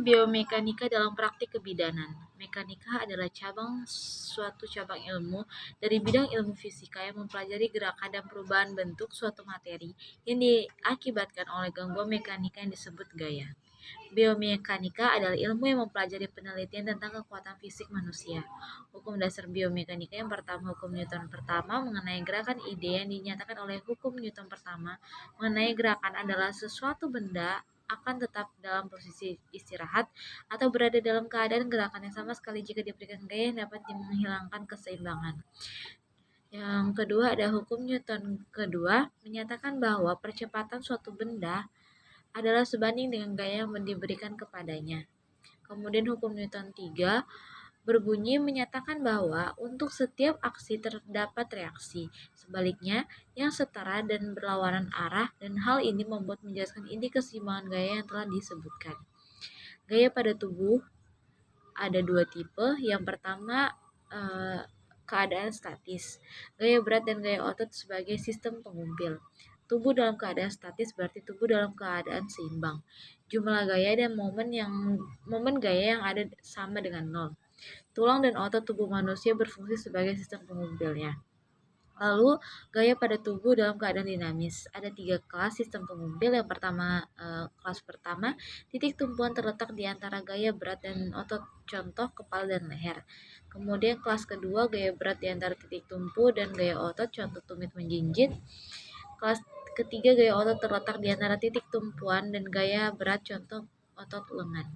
biomekanika dalam praktik kebidanan. Mekanika adalah suatu cabang ilmu dari bidang ilmu fisika yang mempelajari gerakan dan perubahan bentuk suatu materi yang diakibatkan oleh gangguan mekanika yang disebut gaya. Biomekanika adalah ilmu yang mempelajari penelitian tentang kekuatan fisik manusia. Hukum dasar biomekanika yang pertama, hukum Newton pertama mengenai gerakan ide yang dinyatakan oleh hukum Newton pertama mengenai gerakan adalah sesuatu benda akan tetap dalam posisi istirahat atau berada dalam keadaan gerakan yang sama sekali jika diberikan gaya yang dapat menghilangkan keseimbangan. Yang kedua ada hukum Newton kedua menyatakan bahwa percepatan suatu benda adalah sebanding dengan gaya yang diberikan kepadanya. Kemudian hukum Newton 3 berbunyi menyatakan bahwa untuk setiap aksi terdapat reaksi. Sebaliknya, yang setara dan berlawanan arah, dan hal ini membuat menjelaskan inti keseimbangan gaya yang telah disebutkan. Gaya pada tubuh ada dua tipe. Yang pertama, keadaan statis. Gaya berat dan gaya otot sebagai sistem pengumpil. Tubuh dalam keadaan statis berarti tubuh dalam keadaan seimbang. Jumlah gaya dan momen gaya yang ada sama dengan nol. Tulang dan otot tubuh manusia berfungsi sebagai sistem pengumpilnya. Lalu, gaya pada tubuh dalam keadaan dinamis. Ada 3 kelas sistem pengumpil. Yang pertama, kelas pertama, titik tumpuan terletak di antara gaya berat dan otot, contoh kepala dan leher. Kemudian kelas kedua, gaya berat di antara titik tumpu dan gaya otot, contoh tumit menjinjit. Kelas ketiga, gaya otot terletak di antara titik tumpuan dan gaya berat, contoh otot lengan.